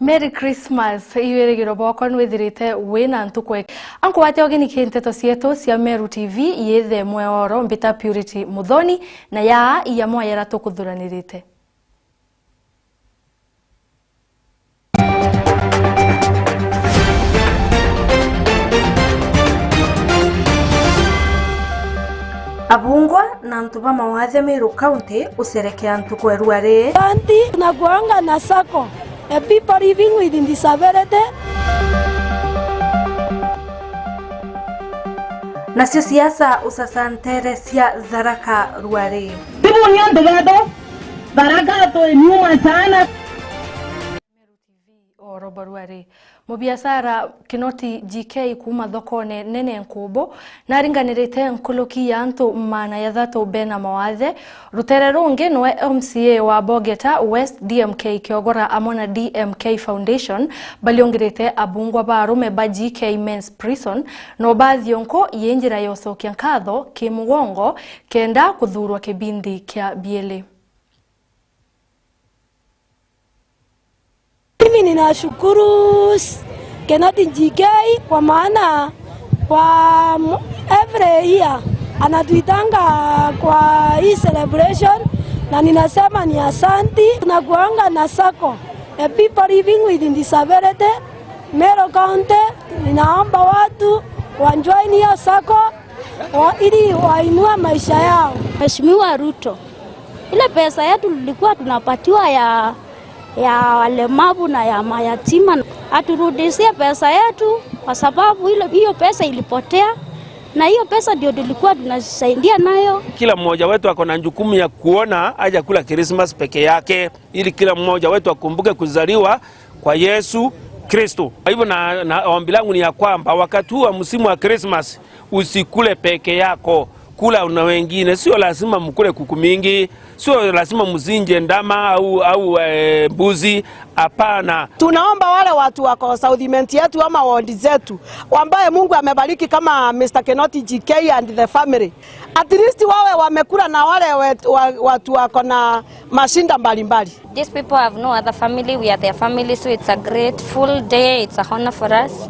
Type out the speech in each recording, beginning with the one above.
Merry Christmas. Iwere giroboko nwithirite wina ntukwe. Anko wate ogeni kinteto sieto cia Meru TV yethe mweoro mbita Purity Muthoni na ya iya moyera tukuthuranirite. Abungwa na ntuba mawathe Meru County userekea ntukwe ruare. Anti na kuanga na sako. People living with disability. Nasio siasa usasantere sia Tharaka ruare. Tibu nyandu gado. Tharaka to nyuma sana. Meru TV oroba ruare. Mubiasara Kinoti GK kuma thokone nene nkubo naringanirite nkuluki ya antu mana ya thato bena mawathe rutere rungi nwe MCA wa Bogeta West DMK kiogora amona DMK Foundation baliongirite abungwa barume ba GK Men's Prison no bathionko yenjira yosokia nkatho kimugongo kenda kuthurwa kibindi kya biele. Mimi ninashukuru Kinoti GK kwa maana kwa every year anatuitanga kwa hii celebration na ninasema ni asanti. Tunakuanga na sako people living with disability Meru County. Ninaomba watu wajoin hiyo sako ili wainua maisha yao. Mheshimiwa Ruto, ile pesa yetu tulikuwa tunapatiwa ya walemavu na ya mayatima aturudishie pesa yetu kwa sababu hiyo pesa ilipotea na hiyo pesa ndio tulikuwa tunasaidia nayo. Kila mmoja wetu ako na jukumu ya kuona aje kula Christmas peke yake ili kila mmoja wetu akumbuke kuzaliwa kwa Yesu Kristo. Hivyo na ombi langu ni ya kwamba wakati wa msimu wa Christmas usikule peke yako, kula na wengine. Sio lazima mkule kuku mingi, sio lazima mzinje ndama au mbuzi, hapana. Tunaomba wale watu wako Southment yetu ama ward zetu ambaye Mungu amebariki kama Mr. Kinoti GK and the family, at least wawe wamekula na wale watu wako na mashinda mbalimbali. These people have no other family, we are their family, so it's a grateful day, it's a honor for us.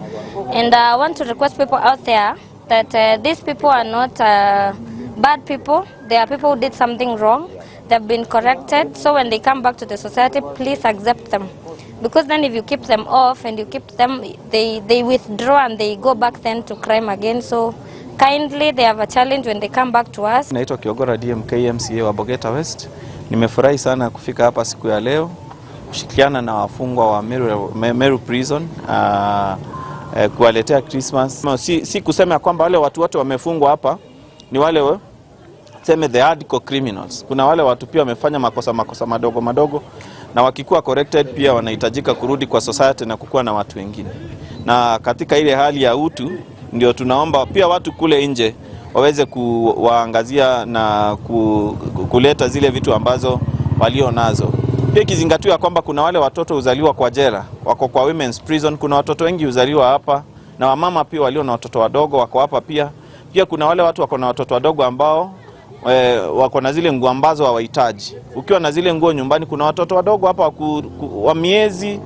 And I want to request people out there that these people are not bad people. They are people who did something wrong. They've been corrected. So when they come back to the society, please accept them. Because then if you keep them off and you keep them, they withdraw and they go back then to crime again. So kindly, they have a challenge when they come back to us. Naitwa Kiogora DMK MCA wa Bogeta West. Nimefurahi sana kufika hapa siku ya leo kushirikiana na wafungwa wa Meru Prison kuwaletea Christmas. Si kusema kwamba wale watu wote wamefungwa hapa ni wale seme the hardcore criminals. Kuna wale watu pia wamefanya makosa madogo na wakikuwa corrected pia wanahitajika kurudi kwa society na kukua na watu wengine. Na katika ile hali ya utu ndio tunaomba pia watu kule nje waweze kuwaangazia na kuleta zile vitu ambazo walio nazo. Pia kizingatiwa kwamba kuna wale watoto uzaliwa kwa jela, wako kwa women's prison, kuna watoto wengi uzaliwa hapa na wamama pia walio na watoto wadogo wako hapa pia. Pia kuna wale watu wako na watoto wadogo ambao wako na zile nguo ambazo hawahitaji. Ukiwa na zile nguo nyumbani, kuna watoto wadogo hapa wa miezi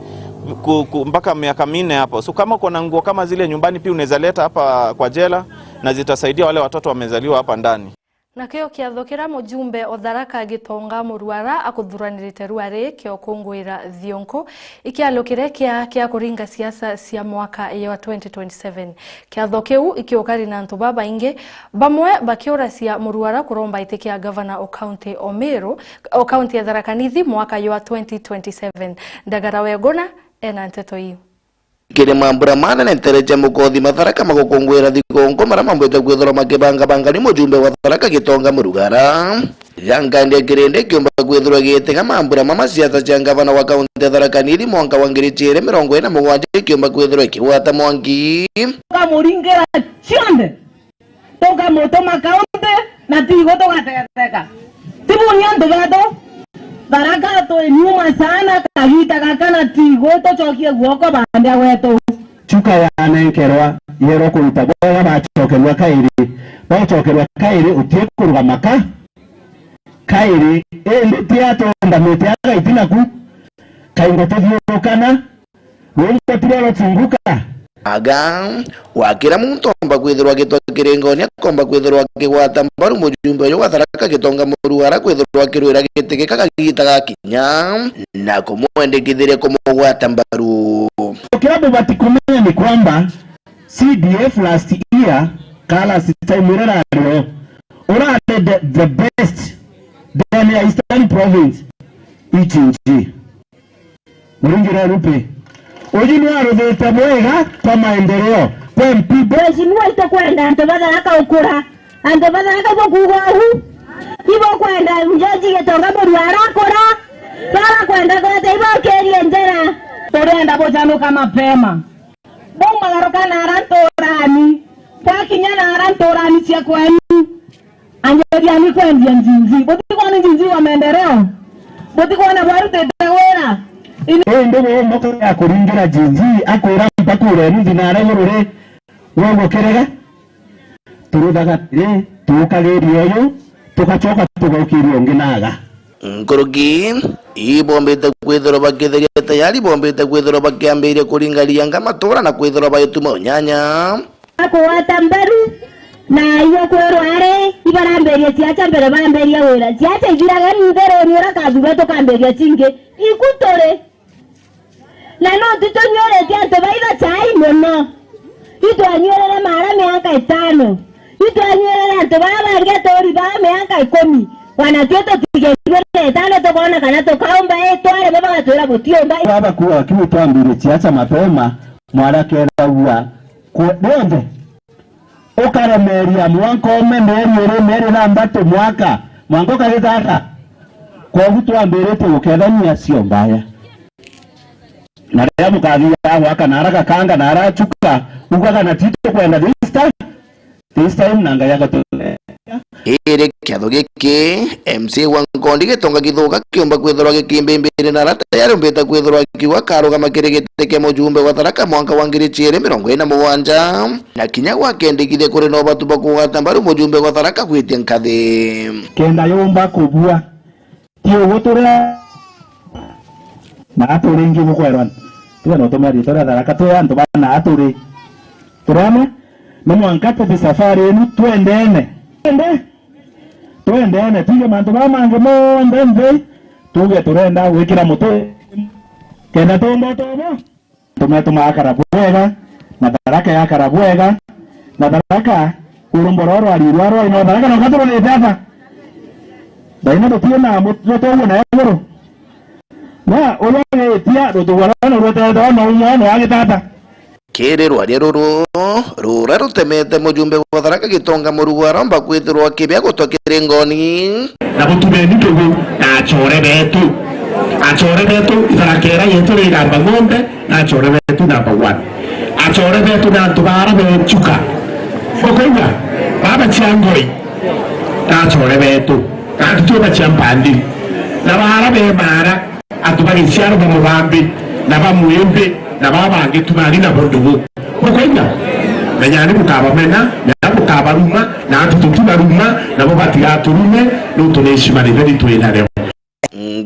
mpaka miaka 4 hapo. So kama uko na nguo kama zile nyumbani pia unaweza leta hapa kwa jela na zitasaidia wale watoto wamezaliwa hapa ndani. Nakio kiathokera mujumbe o Tharaka Gitonga Muruara akuthuranirite ruare kio kungwira thionko ikialokire kia kuringa siasa cia mwaka ya 2027. Kiathokeu ikiokari na ntu baba inge bamwe bakiora cia Muruara kuromba itikia governor o county o Meru o county ya Tharaka Nithi mwaka ya 2027. Ndagara wegona ena nteto hiyo. Kire mambura mana nentereje mukothi Tharaka magukungwira thigongo mara mambwete gwithora makibanga ni mujumbe wa Tharaka Gitonga Murugara yangande kirende kiomba gwithora gitega mambura mama siasa cia gavana wa kaunti ya Tharaka Nithi mwaka wa 2027 kiomba gwithora kiwata mwangi muringira chionde toka motoma kaunti na tigo toka tibu nyandu gado Tharaka to nyuma sana kahita kakana tigo to chokie guoko bande wetu chuka ya nenkerwa yero kuruta boya bachokerwa kairi utie kuruga maka kairi tiato ndamete aga itinaku kaingo tuthiurukana turero tsinguka aga wakira muntu omba kwithirwa gitokirengoni akomba kwithirwa kigwata mbaru mujumbe yo watharaka gitonga muruara kwithirwa kirwira gitike kakagita gakinya na kumwendekithire kumugwata mbaru. Kilabu batikumenya ni kwamba CDF last year kala sitaimurera leo urade the best then ya Eastern Province ichinji muringira rupe ojini arudeta mwega kwa maendeleo kwa mpibo Mheshimiwa itakwenda Antobadharaka ukura Antobadharaka bokugahu ibo kwenda mjoji getonga muruara kura para kwenda kote ibo kerie njera torenda bojanuka mapema bomba garoka na arantorani kwa kinyana arantorani cia kwani anjeria ni kwendia njinji botiko ni njinji wa maendeleo botiko na bwaru tetewera ndio moko ya kuringira jinji akwira mpakure ni dinara yorore wogo kerega turudaga tukagerio yo tukachoka tugaukiri nginaga Nkorogi ibombete kwithiro bagithegeta yari bombete kwithiro bakiambire kuringaria ngamatora na kwithiro bayituma nyanya akwata mbaru na iyo kwerware ibaramberia ciacha mbere bamberia wira ciacha igiraga ndero nyora kathura tukamberia cinge ikutore na no tutonyore tianto baida chai mono itwanyorere mara miaka 5 itwanyorere anto baba ngetori ba miaka 10 wanatioto tigere tano tokona kana tokaomba tware baba gatwera botiomba baba kuwa kiutambire ciacha mapema mwara kera uwa kwende ukaremeria mwankome meri na mbato mwaka mwango karitaka kwa gutwambirete gukethania cio mbaya na ria mukathia waka naraka kanga narachuka ugaga na tito kwenda this time nanga yagatone ere kiatho giki MC Wangondi gitonga githuka kiomba kwithirwa gikimbimbire na rata yari mbeta kwithirwa kiwa karugama kirigite ke mujumbe wa Tharaka mwaka wa 2027 na kinya gwakendikire kuri no batu bakugata mbaru mujumbe wa Tharaka kwitia nkathi kenda yomba kubua tio gutura na aturingi bukwerwan tuwe no tomari tora Tharaka tuwe antu bana aturi turama no mwankate bi safari enu twendene twendene tuge mantu bamange monde mbe tuge turenda wikira mutu kenda tombo tumetuma akarabwega na Tharaka ya karabwega na Tharaka urumbororo alirwaro ino Tharaka no katoro ni tata daina to na mutu to na yoro na olore tia do wala no rote do no no agitata kere rwaria ruru rura rutemete mujumbe wa Tharaka gitonga murugwara mba kwithirwa kibya gutokire ngoni na gutumeni tugu na achore betu Tharakera yetu rigamba ng'ombe na achore betu number 1 achore betu na tubara bechuka okoiga baba chiangoi na achore betu na tuba champandi na bara be mara atubari chiaro mu bambi na bamuyembe na baba ngitumani na bondugo okoiga menyani mukaba mena na mukaba ruma na tututuna ruma na bobatiga turume no tuneshima ni twina leo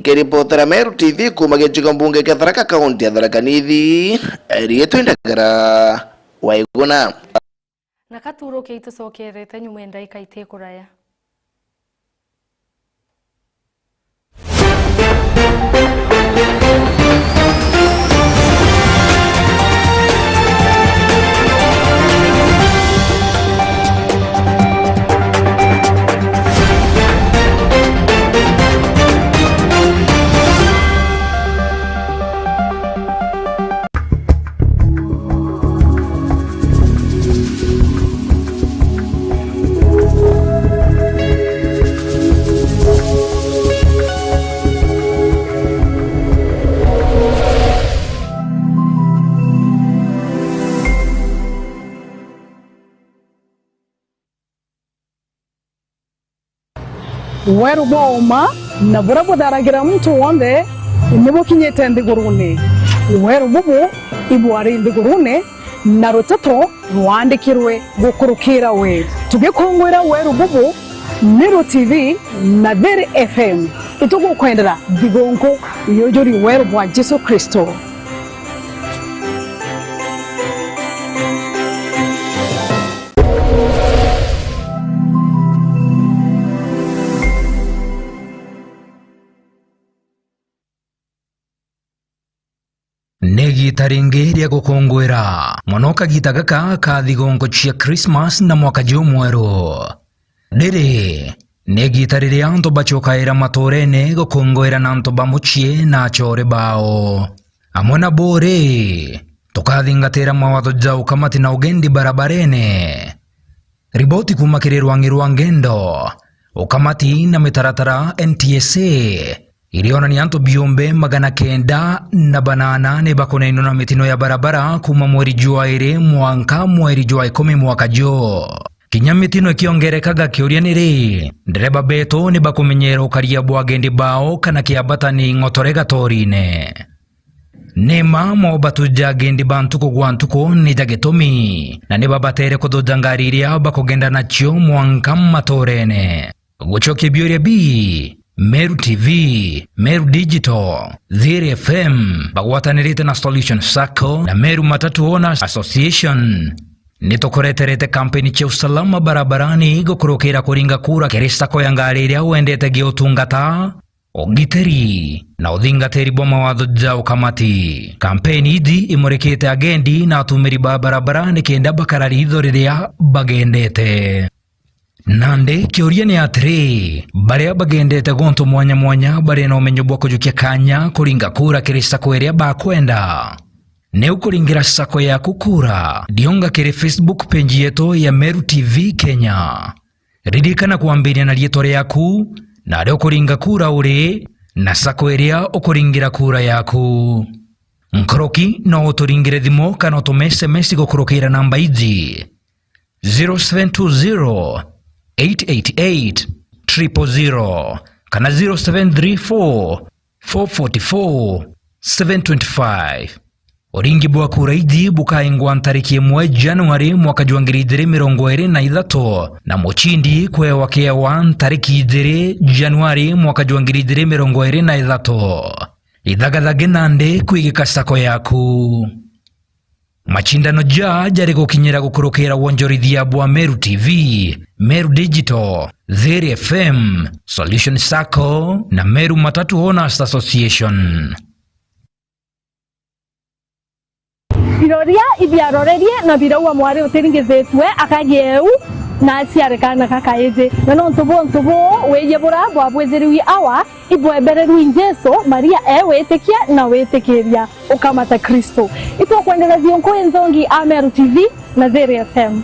Kiripotera Meru TV kuma gĩcigo mbunge kĩa Tharaka kaunti ya Tharaka Nithi rĩtwa Ndagara Waigũna na katuro ke itucokerete nyuma ndaika itekuraya weru boma na burabu daragira mtu wonde nibo kinyete ndigurune weru bubu ibwari ndigurune na rotato rwandikirwe gukurukira we tugikongwera weru bubu Meru TV na Dere FM itugukwendera digonko yojori weru bwa Yesu Kristo rita ringi ria gukungwira muno kagita gaka ka thigongo cia Christmas na mwaka mweru. Riri ni gita riria antu bacokaira maturene gukungwira na antu bamuchie na achore bao amwe na bore tukathingatira mawatho jau kamati na ugendi barabarene. Riboti kuma kiri rwa ngendo ukamati na mitaratara NTSA ilionania antu biombe 908 bakonaino na mitino ya barabara kuma mweri Jwairi mwanka mweri Jwa 10 mwaka jo. Kinya mitino ikiongerekaga kiuria niri ndereba beto ni bakumenyera ukaria bwagendi bao kana kiabatani ngotorega torine. Nema mo batuja gendi bantuko gwantuko ni jagetomi na niba batere kudoda ngari iria bakogenda nacho mwanka matorene. Guchoke biuria bi Meru TV, Meru Digital, Ziri FM, bagwatanirite na Solution Sacco na Meru Matatu Owners Association. Nitokoreterete kampeni cha usalama barabarani gukurukira kuringa kura kiri sako ya ngari iria wendete giotungata ogiteri na uthingatiri bwa mawatho jau kamati. Kampeni idi imurekete agendi na atumiri ba barabarani kenda bakarari itho riria bagendete. Nande kiuria ni atiri baria bagendete gonto mwanya bari na umenyo bwa kujukia kanya kuringa kura kiri sako iria bakwenda. Ne ukuringira sako ya kukura dionga kiri Facebook page yetu ya Meru TV Kenya. Ridikana kuambiria na rieto yaku na leo kuringa kura uri na sako iria ukuringira kura yaku. Nkoroki na uturingire thimo kana utume SMS gukurukira namba izi 0720 888 000 kana 0734 444 725. Oringi bwa kura idi bukaingwa ntariki 1 Januari mwaka 2023 na muchindi kwewa kewa ntariki 2 Januari mwaka 2023. Idhagathage nande kwigika sako yaku. Machindano jari gukinyira gukurukira wonjorithia bwa Meru TV, Meru Digital, Ziri FM, Solution Sacco na Meru Matatu Owners Association. Biroria ibiarorerie na birawa mwari utiringizetwe akagieu na ciarekana kakaije na no ntubo weyebura bwa bwezeriwi awa ibwebereru Jesu Maria wetikia na wetikiria ukamata Kristo. Ito kuendelea zionko enzongi Meru TV na Ziri FM.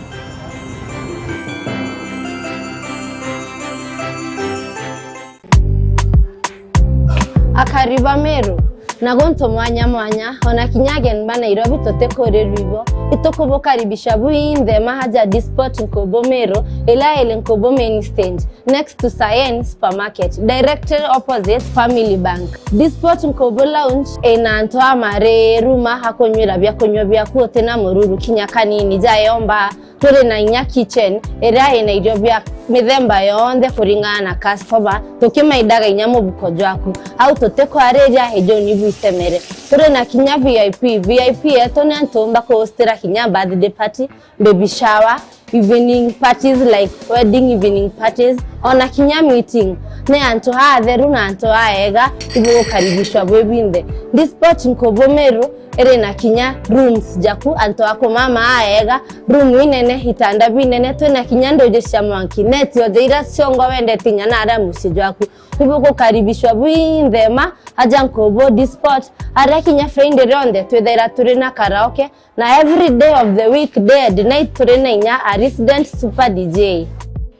Akariba Meru nagonto mwanya ona kinyagen bana Nairobi totekore ribo itoko karibisha buinde mahaja disport Nkobo Meru ila ile Nkobo main stand next to Science Supermarket directly opposite Family Bank. Disport Nkobo lounge enantoa mare ruma hakonywera bya kuote na mururu kinyakanini jayomba tore na inya kitchen era Nairobi mithemba yonde kuringana customer tukimaidaga inyamo bukojwaku au toteko areja hejo nibu isemere tore na kinya VIP etone antomba ko hostera kinya birthday party, baby shower, evening parties like wedding evening parties ona kinya meeting ne anto hatheru na anto aega ibo karibishwa bwebinde. Disport Nkobo Meru ere na kinya rooms jaku anto ako mama aega room inene hitanda binene to na kinya ndoje shamwanki net yo deira siongo wende tinya na ara musijwaku ibo ko karibishwa bwinde ma aja Nkobo Disport ara kinya friend ronde to deira turina karaoke na every day of the week day and night turina inya a resident super DJ.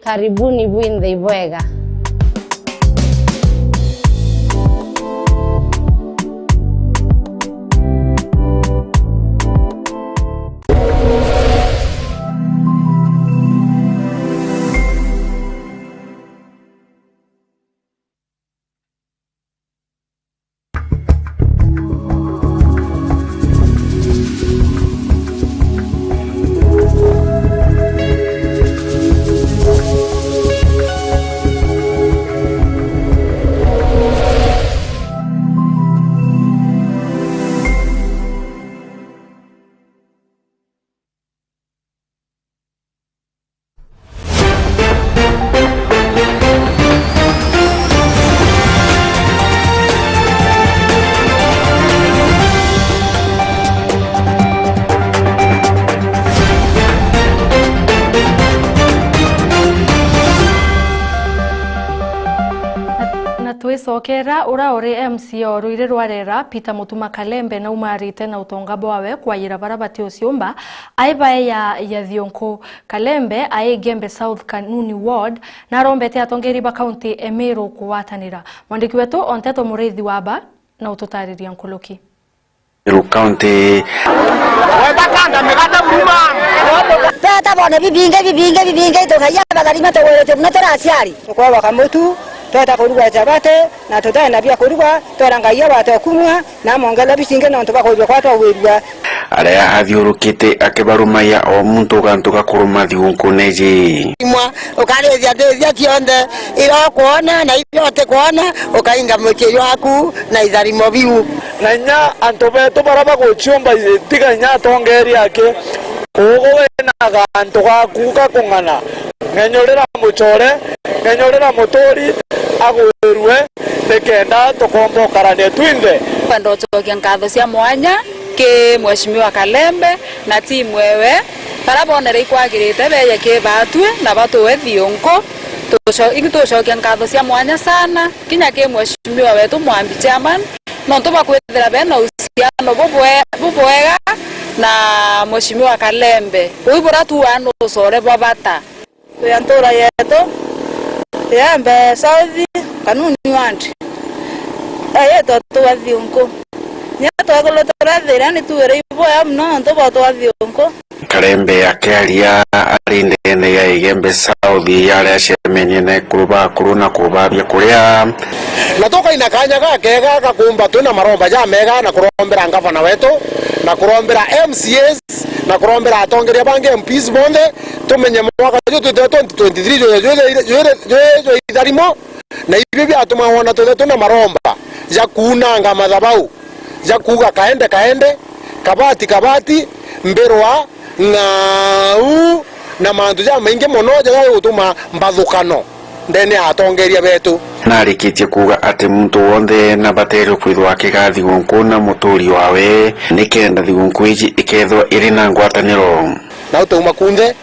Karibuni bwinde ibwega. gicokera ura uri MCO ruire rwarera Peter Mutuma Kalembe na umarite na utonga bwawe kwa yira barabati uciumba aibae ya Thionko Kalembe ai Gembe South Kanuni Ward na rombete atongeri ba county Emiro kuwatanira mwandiki wetu Onteto Mureithi waba na ututariria nkoloki Emiro County Wabakanda megata muma Tata bone bibinge tukaya bagarima tawete mnatora asiari kwa wakamutu Tota kurugwa jabate na tota na bia kurugwa torangaiya bato kumwa na mongela bisinge na ntoba ko kwa tawirwa Area hathiurukite akibarumaya o muntu gantuka kuruma Thionko neji imwa ukale dia tionde ira kuona na ibyote kuona ukainga moche yaku na izarimo biu na nya antobeto baraba ko chumba tiga nya tongeri yake kogo na ganto ga kuka kongana ngenyorera muchore ngenyorera motori agwerwe tekenda tokombokarane twinde ndo tokia ngatho cia mwanya ke Mheshimiwa Kalembe na timu wewe barabonere ikwagirite beye ke batwe na batwe Thionko tucokia ngatho cia mwanya sana kinya ke Mheshimiwa wetu Mwambi chairman no ntoba kwethera bena usiano bubwega na Mheshimiwa Kalembe uibora tu ano sore babata yantora yeto Yambe South Kanuni Ward ayeto to Thionko nyato agolotora thira ni tuwere iboya mno ntoba to Thionko Kalembe akiaria arinde ne ya Gembe South yale ashemenya na kuruba kuruna kubabya kuria natoka inakanya gake gakumba tuna maromba ja mega na kurombera ngavana wetu na kurombera MCAs na kurombera atongeria bange MPs bonde tumenye mwaka jo 2023 jo idarimo na ibi byatuma wona tuna maromba ja kunanga madhabau ja kuga kaende kabati mberwa ngau na mandu ja mainge monoja ya gutuma mbathukano ndene atongeria betu narikitie kuga ati muntu wonde na batero kwithwa kiga Thionko na muturi wawe nikenda Thionko iji ikethwa iri na ngwataniro na utuma kunde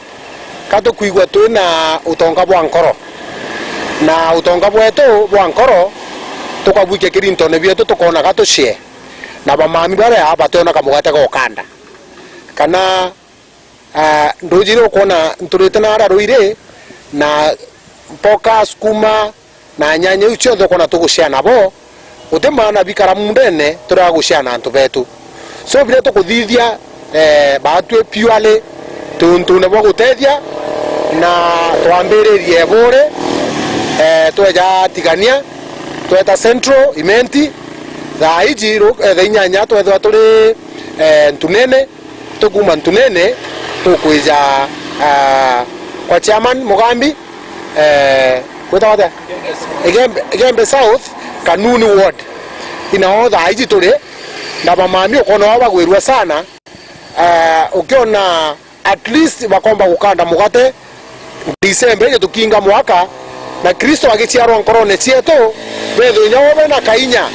kato kuigwa twina utonga bwa nkoro na utonga bwetu bwa nkoro tukabwike kirinto ne bietu tukona gatucie na bamami bare aba tona kamugate gokanda kana ndojiro kona nturite na ara ruire na mpoka skuma na nyanya ucio thokona tuguciana bo utemana bikara mundene turaguciana antu betu so bile tukuthithia batwe piwale tuntune bwo gutethia na twambiririe bure tweja tigania tweta central imenti za ijiro nyanya twethwa turi ntunene tukuma ntunene tukwija kwa chairman Mugambi kwetawata Gembe South Kanuni Ward inaodha iji tuli na bamami ukona wabagwirwa sana ukiona at least bakomba gukanda mugate December ye tukinga mwaka na Kristo agichiarwa nkorone cietu betho nyawe na kainya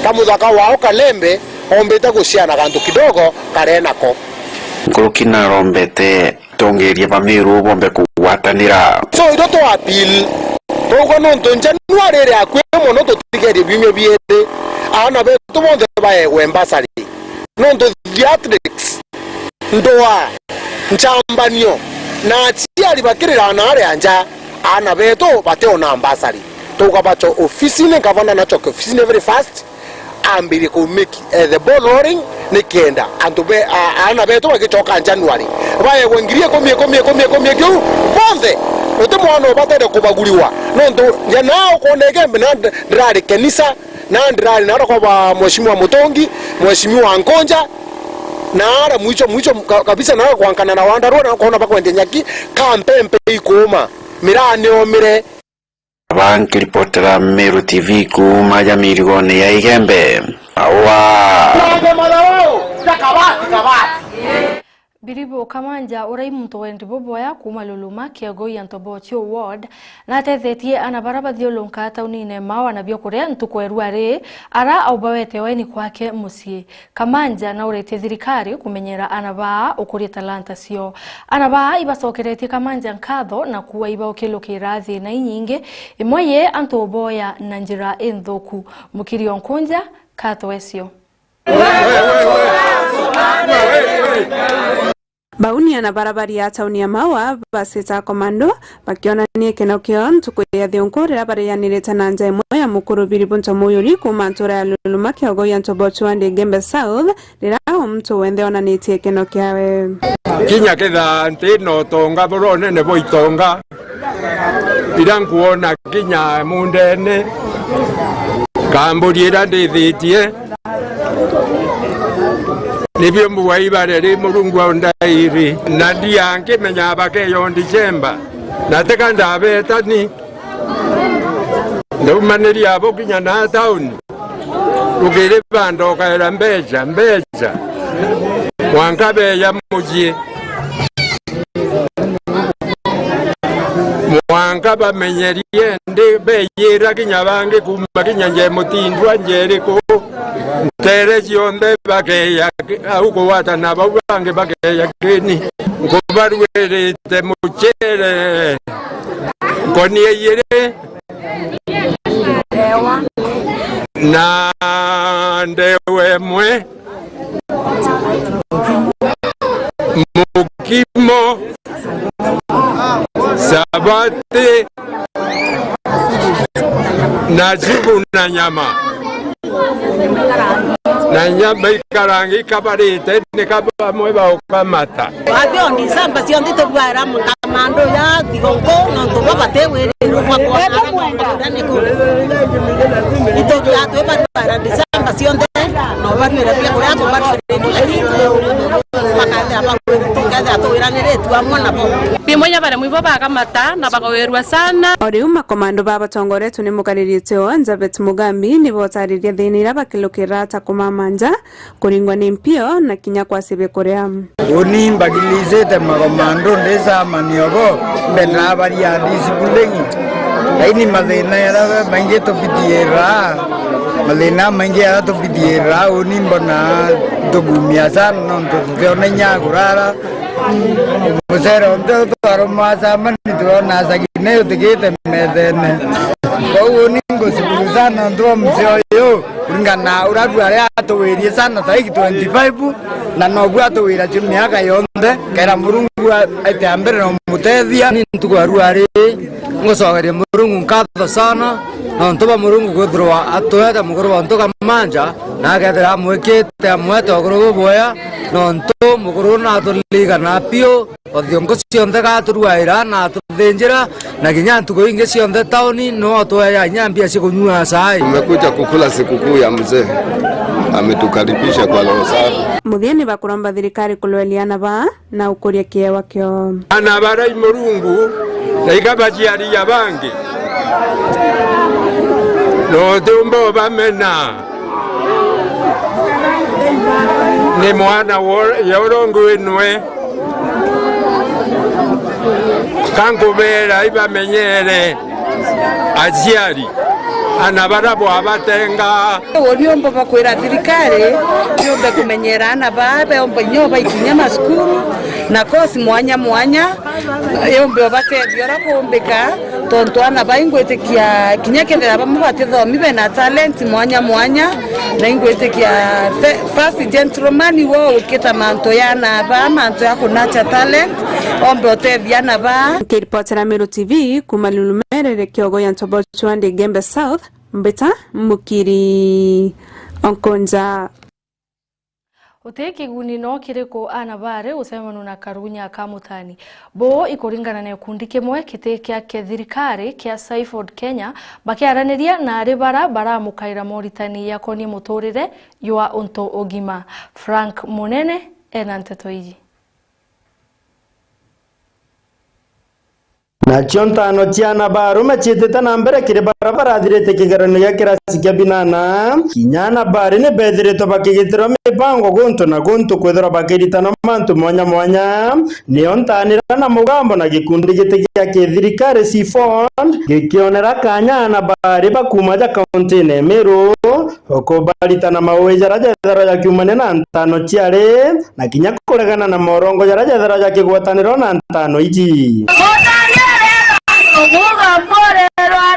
kamuthaka wao Kalembe ombeta guciana gantu kidogo karenako Nkoroki na rombete tongeria bamiru bombe kuwatanira so ido to appeal to kono ntonja nwarere akwe mono to tigere bimwe biede ana be to bonde bae wembasari no to theatrics ndoa nchambanio na tiari bakirira na are anja ana be to bateo na ambasari to kabacho office ne gavana na chok office ne very fast ambiri ko make the ball rolling nikienda antube ana beto wakichoka January baye wengirie komie kyo bonde utemwana batede kubaguliwa nondo yanao konege na ndrari kanisa na ndrari na kwa Mheshimiwa Mutongi Mheshimiwa Nkonja na ara mwicho kabisa na kwankana na wandarua na kuona bakwende nyaki kampempe ikoma mirane omire Banki reportera Meru TV kuma Jamirigone ya Igembe awa Bi Biribo Kamanja uraimuntu wendi boboya kuma Luluma Kiagoi Antobotio Ward na tethetie anabarabathio lonka taunine mawa na biokuria ntukwerware ara aubawete waini kwake musie. Kamanja na urete thirikari kumenyera anabaa ukuria talanta cio. Anabaa ibacokeretie Kamanja nkatho na kuwa ibaukilukira thina inyingi imwe antoboya na njira enthuku. Mukirio Nkunja kato esio. Bauni na barabara ya tauni ya Mawa basita komando bakiona ni kenokio ntuku ya thionkorera bare ya nireta na nja imwe ya mukuru Biribunto Muyuri kuma ntura ya Luluma Kiagoi ya Ntobotwa ndi Gembe South rira mtu wende ona nitie kenokio we kinya ketha ntino tonga borone ne boitonga irankuona kinya mundene kamburiera ndithitie nibyo muwaibare ri murungu ondairi na ndiange menya bakeyo December nateka ndabetani ndumaniri abo kinya na town ugire bando kaera mbeja wankabe ya muji mwankaba menyerie ndi beyira kinya bange kuma kinya nje mutindwa njeri ko tere cionde bakeya auko wata na bange bakeya kini ngobarwerete muchere konie yere na ndewe mwe mukimo sabate na jibu na nyama ikarangi kabarite ni kaba mweba okamata abio ndi samba sionde to bwara mkamando ya digongo no to batewe kwa ndani ko ito ya to bwara ndi samba sionde no banira pia kwa to bwara makande apa kaza to iranere tu amona po Pimonya bare mwibo bakamata na bagawerwa sana ori uma komando baba tongoretu ni mukariritie Elizabeth Mugambi ni botariria thinira bakilukira ta kumamanja kuringwa ni mpio na kinya kwa sibe korea oni mbagilizete makomando ndesa maniogo ndena bari ya disiplingi aini madena ya mange to bidiera malena mange ya to bidiera oni mbona dogumia sana ndo tuone nyagurara musero ndo to aromasa mani tuona sagine tegete medene kwa ningo sibulizana ndo mzeo kulingana uradu ale atowerie sana taiki 25 na nogwa atowira miaka yonde kera murungu aitambere no mutethia ni ntukwaru ari ngosogeria murungu nkatho sana na ntoba murungu kwithirwa atoeta mukuru wa ntoka manja na akethira mwikite amwete oguru boya no nto mukuru na tuliga na pio othiongo cionthe gaturwaira na tuthinjira na kinya ntuko inge cionthe tauni no atoya nyambia cikunyua sai. Tumekuja kukula sikukuu ya mzee, ametukaribisha kwa roho safi. Mutheni bakuromba thirikari kulweliana ba na ukuria kiewa kio ana barai murungu na ikabajiari ya bangi no tumbo bamena ni mwana yorongo enwe kankubera ibamenyere ajiari anabarabo abatenga oriombo bakwira thirikari yombe kumenyerana babe ombe nyoba ikinya maskuru na kosi mwanya yombe batebiora kumbika tonto ana baingwetekia kinya kendera bamubatithomi bena talent mwanya na ingwetekia first gentleman wo ukita manto yana ba manto ya kunacha talent ombe otebiana ba kiripotera Meru TV kuma Lulumerere Kiagoi ya Ntobotwa ndi Gembe South mbeta mukiri Onkonja Uteki guni no kiriko anabare usemanu na Karunya Kamutani bo ikuringana na kundi kimwe kitekia thirikari kia Saiford Kenya bakiaraniria na aribara bara mukaira Moritani yakoni muturire ywa onto ogima Frank Munene enantetoiji na chiontano chiana barume chitete na mbere kire barabara thirite kigeranio gia kirasi kia binana kinyana bari ne bethirite bakigitiro mibango guntu na guntu kwithira bakiritana mantu mwanya mwanya niontanira na mugambo na gikundi giti gia kithirikari C4 gikionera kanyana bari bakuma ja kaunti ne Meru okubaritana mawejara jethera ya kiumane na ntano chiare na kinya kuregana na morongo jara jethera ya kigwataniro na ntano iji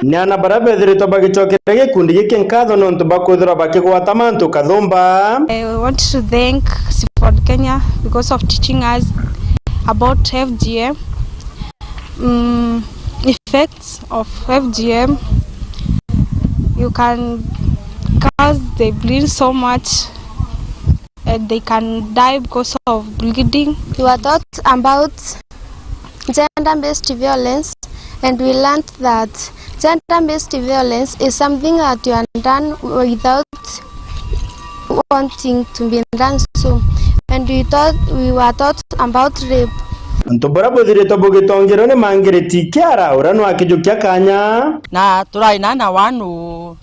Nyana barabethirito bagichokera gikundi giki nkatho nontu bakwithira bakigwata mantu kathumba. I want to thank C4 Kenya because of teaching us about FGM, effects of FGM. You can cause they bleed so much and they can die because of bleeding. We were taught about gender-based violence, and we learned that gender-based violence is something that you are done without wanting to be done so. And we were taught about rape. Ntobora bothirito bugitongero ne mangiriti kiara urano akijukia kanya na turaina na 105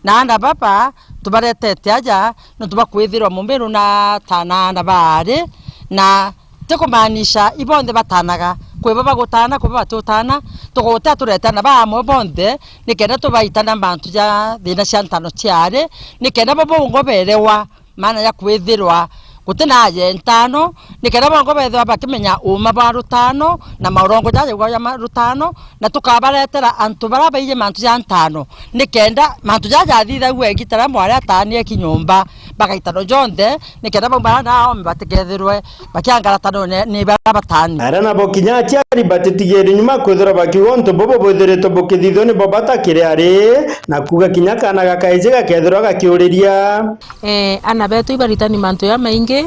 na anda baba tubaretete aja no tubakwithirwa mumberu na tana na bari na tekomanisha ibonde batanaga kweba bagotana kweba batotana tugota turetana ba mo bonde nikenda tubaitana bantu ja thina cia ntano ciare nikenda babongo berewa mana ya kwithirwa gutena aje ntano nikenda bongo bethwa bakimenya uma ba rutano na maurongo jaje gwa ya rutano na tukabaretera antu bara baije mantu ja ntano nikenda mantu jaja thitha gwegitara mwari atanie kinyumba bagaitano jonde nikenda bombara na bategethirwe bakiangaratano ni batani arana bokinya chiari batitigeri nyuma kwithira bakigonto bobo bothirito bokithitho ni bobata kiriari na kuga kinya kana gakaije gakethirwa gakiuriria ana beto ibaritani mantu ya maingi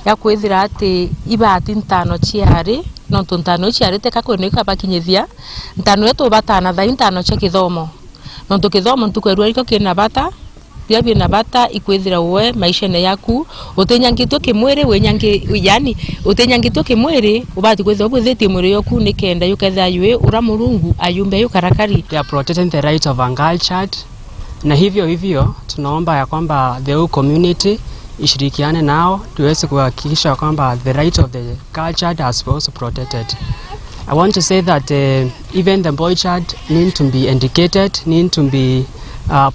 ya kwithira ati ibati ntano chiari no ntano chiari teka kweneka bakinyithia ntano yetu batana tha ntano cha kithomo no tukithomo ntukwerua iko kina bata pia bina bata ikwithira we maisha ne yaku utenyangitwe kimwere wenyangi yani utenyangitwe kimwere ubati kwithira bwithiti mwere yoku nikenda yuketha yue ura murungu ayumbe yukarakari. They are protecting the right of a girl child, na hivyo tunaomba ya kwamba the whole community ishirikiane nao tuweze kuhakikisha kwamba the right of the girl child has also protected. I want to say that even the boy child need to be educated, need to be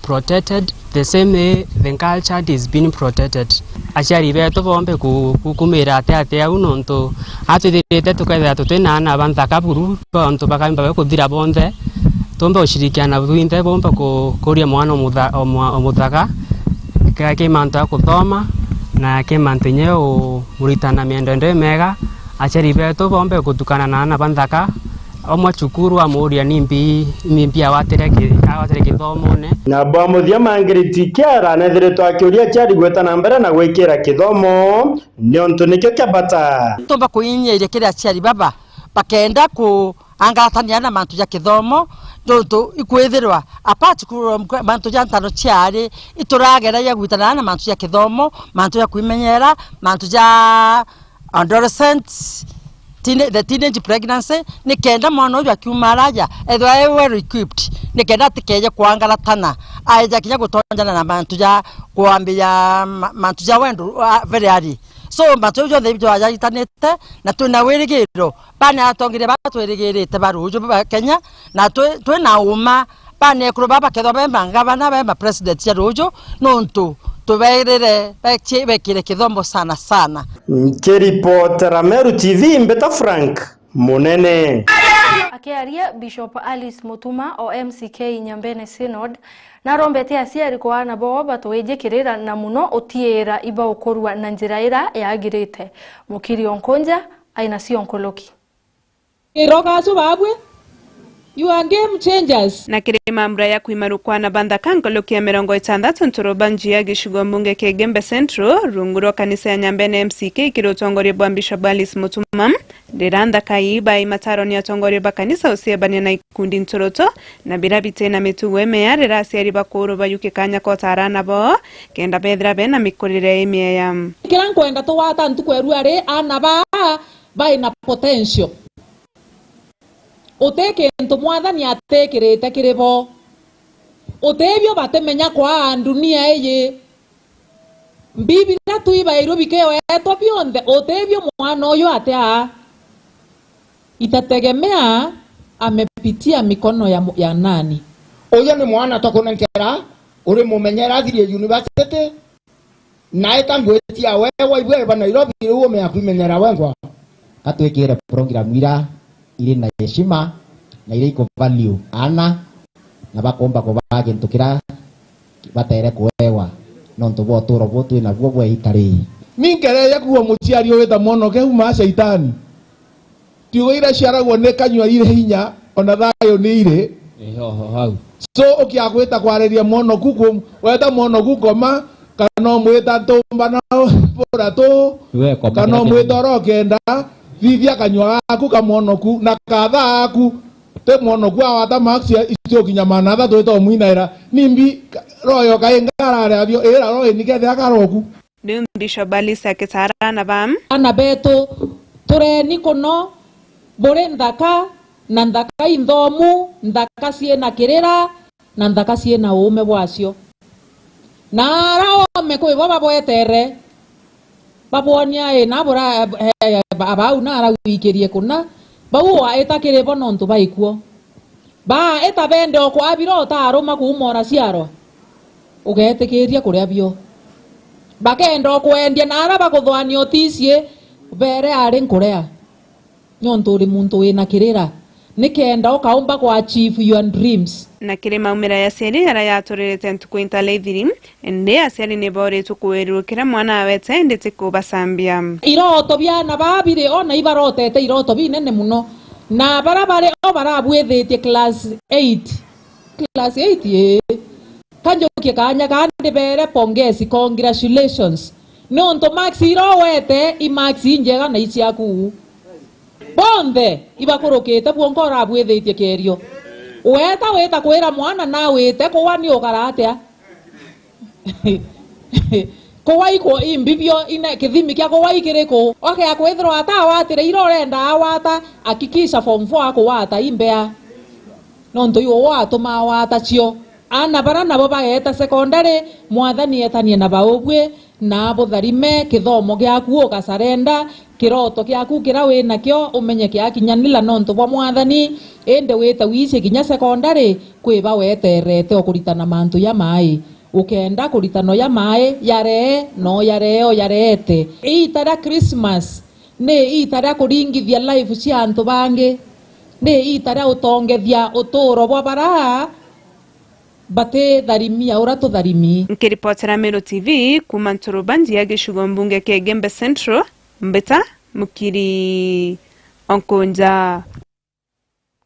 protected the same way the girl child is being protected. Achari beto bombe kukumira ate au nonto atithirite tuketha tutena na banthaka buru bonto bakamba kuthira bonde tombe ushirikiana bwinde bomba kuria mwana omuthaga kake manta kuthoma na ke mantenye o muritana miendende mega achari beto bombe kutukana na banthaka omwa chukuru amuria nimbi awatire githomone na bamuthia mangiriti kiara nethiritwo akiuria chiari gwetana mbere na gwikira kithomo niontu nikio kiabata tomba kuinyeire kiria chiari baba bakenda ku angaratania na mantu ya kithomo tonto ikwithirwa apart ku mantu ya ntano chiari ituragera ya gwitana na mantu ya kithomo mantu ya kuimenyera mantu ya adolescents the teenage pregnancy nikenda mwana uyu akiumaraja ethwa well equipped nikenda tikeje kuangaratana aija kinya gutonjana na mantu ya kuambia mantu ya wendo very early so mantu yo thibyo ajayitanite na tuna wirigiro bana atongire batwirigirite baruju ba Kenya na twe na uma bana ekuru baba ketho bemba ngabana bemba president ya ruju nontu tuberere bekire kithomo sana. Kiripotera Meru TV Mbeta Frank Munene. Akiaria Bishop Alice Mutuma o MCK Nyambene Synod narombete aciari kwa na bo batwejekirira na muno utiera iba ukorwa na njira ira yagirite mukiri onkonja aina si onkoloki iroga subabwe. You are game changers. Na kirima mbra ya kuimarukwa na banda kankolokia 60 ntoroba njia gishugo mbunge ke Gembe Central runguro kanisa ya Nyambene MCK kirotongori bwa Bishop Alice Mutuma deranda kaiba imataro ni atongori ba kanisa usiebania na ikundi ntoroto na birabite na mituwe meare rasi ariba kuro ba yuke kanya ko tarana bo kenda bedra bena mikorire emia yam kiranko enga to wata ntukweru are anaba by na potential uteke ntu mwathani atekirite kiribo utebyo batemenya kwa dunia eye Biblia tuibairwo bikeo eto bionde utebyo mwana uyu atia itategemea amepitia mikono ya nani. Uyu ni mwana tokunenkera uri mumenyera thirie university na etangwetia wewe ibwe ba Nairobi uwo me akumenyera wengwa katwikire program ira iri na heshima na iri iko value ana na bakomba ko bagentukira batere kuewa nonto botoro botu na bwo bwe ikari mingereye kuwa muciari wita mono ke huma shaitani tiuira ciaragwo ne kanywa ire hinya ona thayo ni ire hau so ukiagwita kwareria mono kuko weta mono gukoma kana mwita tumba na bora tu kana mwita rokenda vivia kanywa gaku kamonoku na katha aku te monoku awata maxia icio kinyamana tha twita muinaira nimbi royo kaingara avyo era royo nikethe akaroku Bishop Balisa Kesara na bam ana beto tore nikono bore ndaka na ndaka indhomu ndaka ciena kirira na ndaka ciena ume bwacio na rao mekwe baba boetere babonia na bora abau na ara wikirie kuna baua etakire bono ntu baikuo ba etabende okwa abiro taruma kumora ciaro ugetekiria kuria bio bakendo kwendia na ara bakuthwani oticie bere ari nkurea nyonto uri muntu wina kirira nikenda ukaumba kwa achieve your dreams na kire maumira ya seri ara yatorerete ntukwinta leithiri ende aseri ne bore tukwirwo kira mwana awete ndete kubasambia iroto byana babire ona ibarotete iroto binene muno na barabare o barabwethetie class 8 kanjo kikanya kandi bere pongezi congratulations nonto max irowete i max injega na ichiaku bonde ibakorokete bwonkora abwethetie kerio weta kwira mwana na wete kwani ukaratea kowaiko imbibio ina kithimi kia kowaikiriko oke akwithirwa atawatire irorenda awata akikisha form 4 akwata imbea nonto yo watuma awata cio ana bara nabo bageta secondary mwathani etanie na baobwe na botharime kithomo giaku ukasarenda kiroto giaku kira wina kio umenye kiakinyanila nonto bwa mwathani ende wita wicie kinya secondary kwiba weterete okuritana mantu ya mai ukenda kuritano ya mai yare no yareo yarete itara Christmas ne itara kuringithia life cia antu bangi ne itara utongethia uturo bwa bara bate dharimia urato dharimi nkiripotera Mero TV kuma Nturubanji ya gishugo mbunge ke Gembe Central Mbeta mukiri onkonja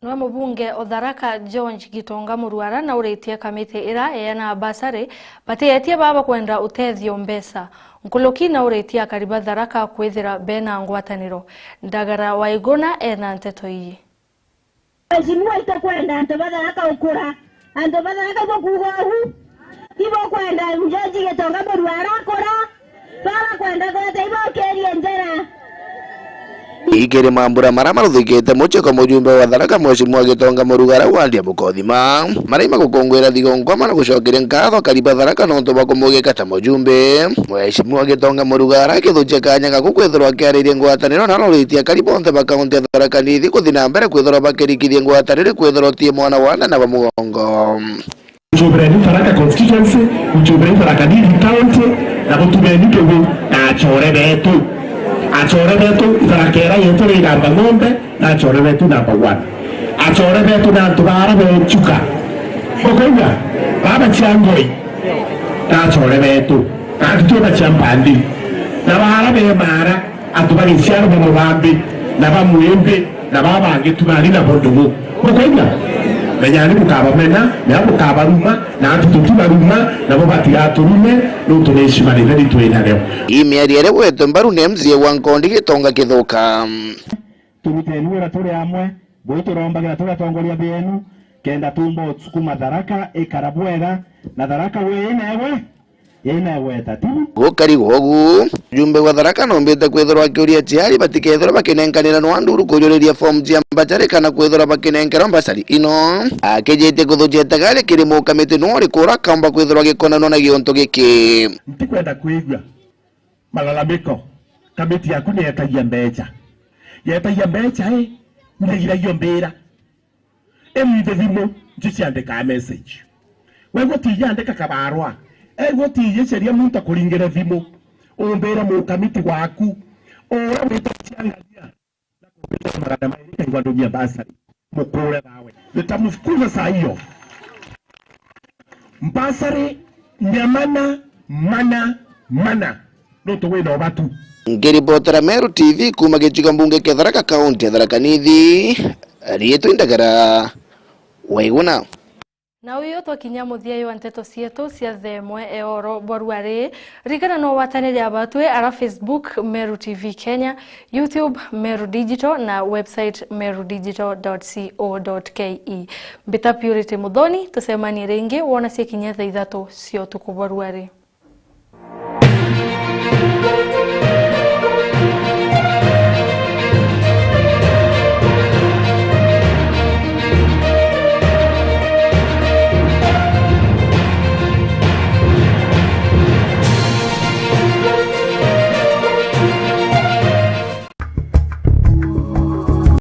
no mubunge Otharaka George Gitonga Muruara na uretie kamite ira yana basare batetie baba kwenda utethio mbesa nkuluki na uretie kariba Tharaka kwithira bena ngwataniro ndagara waigona ena nteto iyi Mheshimiwa itakwenda Tharaka ukura Tharaka bokugohu ibo kwenda George Gitonga Muruara kora baba kwenda kote ibo kerie njera ikiri mambura mara maruthikite mucheko mujumbe wa Tharaka Mheshimiwa Gitonga Muruara wandia mukothima maraima gukongwira thigongwa mana gucokeria nkatho kariba Tharaka nonto bakumugika ta mujumbe Mheshimiwa Gitonga Muruara kithuche kanya ga gukwithirwa kiaririe ngwataniro na roritie kariba onthe bakaunti ya Tharaka Nithi kuthina mbere kwithirwa bakirikithie ngwataniro kwithirwa tie mwana wana na bamugongo Mjumbe Tharaka constituency mjumbe Tharaka Nithi county na gutumeni tugu na chore betu achore betu Tharakera yetu ni namba ng'ombe na achore betu namba 1 achore betu na tubara bechuka bokonya baba chiangoi na achore betu na tutoba champandi na bara be mara atubali siaro be mubambi na bamwembe na baba ngetubali na bondugo bokonya menyani mukaba mena na mukaba ruma na tututuba ruma na bobati aturume no tuneshimani ndi twina leo imiari ere wetu mbaru nemzie wankondi Gitonga kithuka turutenuira turi amwe boiturombagira turatongoria benu kenda tumbo tsukuma Tharaka ikarabwega na Tharaka wenewe ina weta tu gukari gogu jumbe wa Tharaka nombete kwithirwa akiuria ciari batikethirwa bakinenkanira no anduru kujuriria form cia mbacare kana kwithirwa bakinenkera mbacari ino akejete kuthujeta gari kirimo kamiti no rikura kamba kwithirwa gikonano na gionto giki ntikwenda kwigua malalamiko kamiti yaku ni yetagia mbeca nigiragio mbira emwithe thimu njiciandika message wego tiyandika kabarwa gutiye sheria muntu kuringire thimu umbira mu kamiti waku ora witaciangalia na kubita magana mairi kaigwa ndumia basari mukure bawe nitamufukuza saa hiyo mbasari nyamana mana no tuwina obatu ngiribotera Meru TV kuma gichiga mbunge kia Tharaka County ya Tharaka Nithi rietu indagara waiguna na uyo twakinya muthia yo nteto cietu cia themwe eoro boruare rigana no watanire abatwe ara Facebook Meru TV Kenya, YouTube Meru Digital na website merudigital.co.ke. Bita Purity Muthoni tusemani ringi wona cia kinya thaa 3 cio tukuboruare.